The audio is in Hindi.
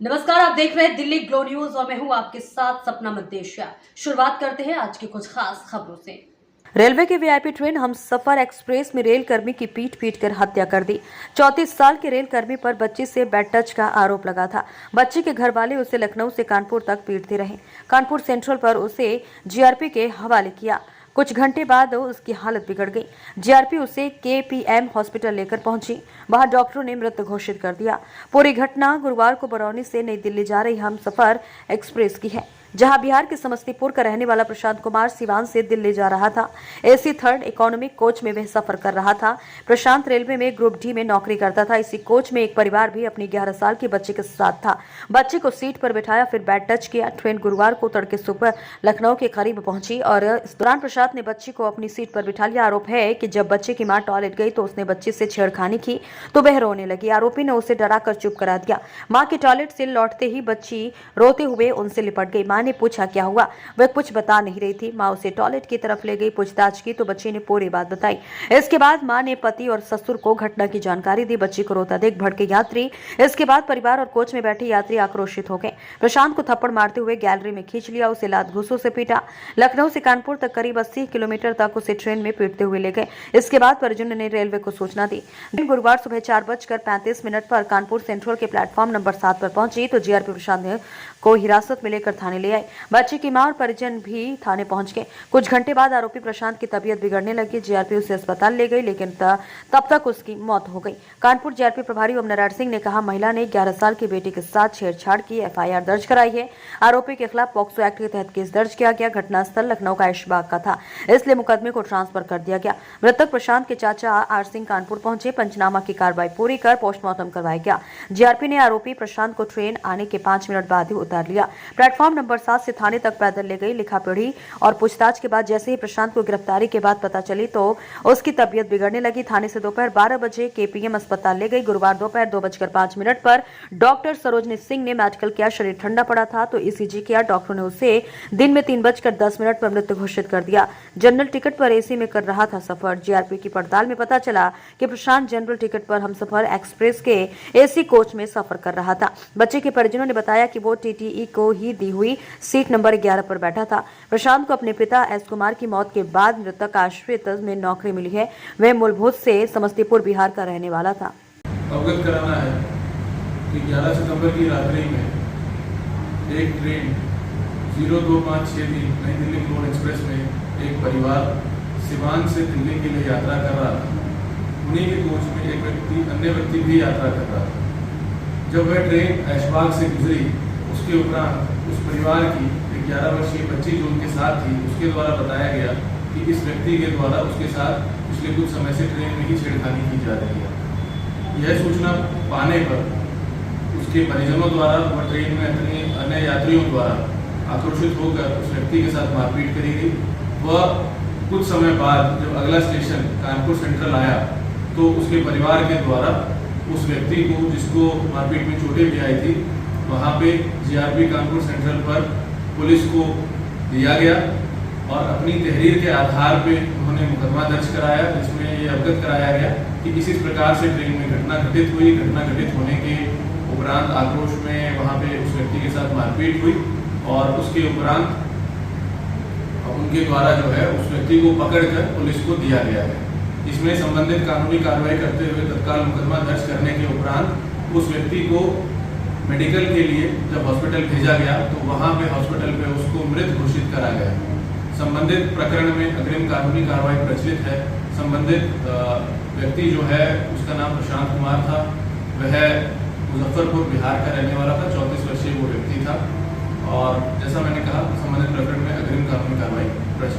नमस्कार, आप देख रहे हैं दिल्ली ग्लो न्यूज और मैं हूं आपके साथ सपना मद्देशिया। शुरुआत करते हैं आज की कुछ खास खबरों से। रेलवे की वीआईपी ट्रेन हमसफर एक्सप्रेस में रेल कर्मी की पीट कर हत्या कर दी। 34 साल के रेल कर्मी पर बच्ची से बेड टच का आरोप लगा था। बच्ची के घर वाले उसे लखनऊ से कानपुर तक पीटते रहे। कानपुर सेंट्रल पर उसे जीआरपी के हवाले किया। कुछ घंटे बाद उसकी हालत बिगड़ गई। जीआरपी उसे केपीएम हॉस्पिटल लेकर पहुंची। वहां डॉक्टरों ने मृत घोषित कर दिया। पूरी घटना गुरुवार को बरौनी से नई दिल्ली जा रही हमसफर एक्सप्रेस की है, जहां बिहार के समस्तीपुर का रहने वाला प्रशांत कुमार सिवान से दिल्ली जा रहा था। एसी थर्ड इकोनॉमिक कोच में वह सफर कर रहा था। प्रशांत रेलवे में ग्रुप डी में नौकरी करता था। इसी कोच में एक परिवार भी अपनी 11 साल की बच्चे के साथ था। बच्चे को सीट पर बिठाया, फिर बैड टच किया। ट्रेन गुरुवार को तड़के सुबह लखनऊ के करीब पहुंची और इस दौरान प्रशांत ने बच्ची को अपनी सीट पर बिठा लिया। आरोप है कि जब बच्चे की मां टॉयलेट गई तो उसने बच्चे से छेड़खानी की तो वह रोने लगी। आरोपी ने उसे डराकर चुप करा दिया। मां के टॉयलेट से लौटते ही बच्ची रोते हुए उनसे लिपट गई। मां ने पूछा क्या हुआ, वह कुछ बता नहीं रही थी। मां उसे टॉयलेट की तरफ ले गई, पूछताछ की तो बच्ची ने पूरी बात बताई। इसके बाद मां ने पति और ससुर को घटना की जानकारी दी। बच्ची को रोता देख भड़के यात्री। इसके बाद परिवार और कोच में बैठे यात्री आक्रोशित हो गए। प्रशांत को थप्पड़ मारते हुए गैलरी में खींच लिया, उसे लात घूंसों से पीटा। लखनऊ से कानपुर तक करीब 80 किलोमीटर तक उसे ट्रेन में पीटते हुए ले गए। इसके बाद परिजनों ने रेलवे को सूचना दी। गुरुवार सुबह 4:35 पर कानपुर सेंट्रल के प्लेटफॉर्म नंबर 7 पर पहुंची तो जीआरपी प्रशांत को हिरासत में लेकर थाने ले आए। बच्चे की मां और परिजन भी थाने पहुंच गए। कुछ घंटे बाद आरोपी प्रशांत की तबीयत बिगड़ने लगी। जीआरपी उसे अस्पताल ले गई, लेकिन तब तक उसकी मौत हो गई। कानपुर जीआरपी प्रभारी ओम नारायण सिंह ने कहा, महिला ने 11 साल की बेटी के साथ छेड़छाड़ की, एफआईआर दर्ज कराई है। आरोपी के खिलाफ पॉक्सो एक्ट के तहत केस दर्ज किया गया। घटनास्थल लखनऊ का ऐशबाग का था, इसलिए मुकदमे को ट्रांसफर कर दिया गया। मृतक प्रशांत के चाचा आर सिंह कानपुर पहुंचे। पंचनामा की कार्रवाई पूरी कर पोस्टमार्टम करवाया गया। जीआरपी ने आरोपी प्रशांत को ट्रेन आने के 5 मिनट बाद ही उतार लिया। प्लेटफॉर्म नंबर 7 से थाने तक पैदल ले गई। लिखा पढ़ी और पूछताछ के बाद जैसे ही प्रशांत को गिरफ्तारी के बाद पता चली तो उसकी तबीयत बिगड़ने लगी। थाने से दोपहर 12 बजे केपीएम अस्पताल ले गई। गुरुवार दोपहर 2:05 पर डॉक्टर सरोजनी सिंह ने मेडिकल किया। शरीर ठंडा पड़ा था तो ईसीजी किया। डॉक्टरों ने उसे दिन में 3:10 पर मृत घोषित कर दिया। जनरल टिकट पर एसी में कर रहा था सफर। जीआरपी की पड़ताल में पता चला कि प्रशांत जनरल टिकट पर हमसफर एक्सप्रेस के एसी कोच में सफर कर रहा था। बच्चे के परिजनों ने बताया कि वो टीटीई को ही दी हुई सीट नंबर 11 पर बैठा था। प्रशांत को अपने पिता एस कुमार की मौत के बाद मृतक आश्रित में नौकरी मिली है। वह मूलभूत से समस्तीपुर बिहार का रहने वाला था। अवगत कराना है कि 11 सितंबर की रात्रि में एक ट्रेन 02563 नई दिल्ली ग्लोबल एक्सप्रेस में एक परिवार सिवान से दिल्ली के लिए यात्रा कर रहा था। उन्हीं के कोच में एक अन्य व्यक्ति भी यात्रा कर रहा था। जब वह ट्रेन ऐशबाग से गुजरी, उसके उपरांत उस परिवार की 11 वर्षीय बच्ची जो उनके साथ थी, उसके द्वारा बताया गया कि इस व्यक्ति के द्वारा उसके साथ पिछले कुछ समय से ट्रेन में ही छेड़खानी की जा रही है। यह सूचना पाने पर उसके परिजनों द्वारा व ट्रेन में अन्य यात्रियों द्वारा आक्रोशित होकर उस व्यक्ति के साथ मारपीट करी गई। वह कुछ समय बाद जब अगला स्टेशन कानपुर सेंट्रल आया तो उसके परिवार के द्वारा उस व्यक्ति को, जिसको मारपीट में चोटें भी आई थी, वहाँ पे जीआरपी कानपुर सेंट्रल पर पुलिस को दिया गया और अपनी तहरीर के आधार पे उन्होंने मुकदमा दर्ज कराया, जिसमें ये अवगत कराया गया कि इस प्रकार से ट्रेन में घटना घटित हुई। घटना घटित होने के उपरांत आक्रोश में वहाँ पे उस व्यक्ति के साथ मारपीट हुई और उसके उपरांत उनके द्वारा जो है उस व्यक्ति को पकड़कर पुलिस को दिया गया है। इसमें संबंधित कानूनी कार्रवाई करते हुए तत्काल मुकदमा दर्ज करने के उपरांत उस व्यक्ति को मेडिकल के लिए जब हॉस्पिटल भेजा गया तो वहाँ पे हॉस्पिटल पे उसको मृत घोषित करा गया। संबंधित प्रकरण में अग्रिम कानूनी कार्रवाई प्रचलित है। संबंधित व्यक्ति जो है उसका नाम प्रशांत कुमार था। वह मुजफ्फरपुर बिहार का रहने वाला था। 34 वर्षीय वो व्यक्ति था और जैसा मैंने कहा, संबंधित प्रकरण में अग्रिम कानूनी कार्रवाई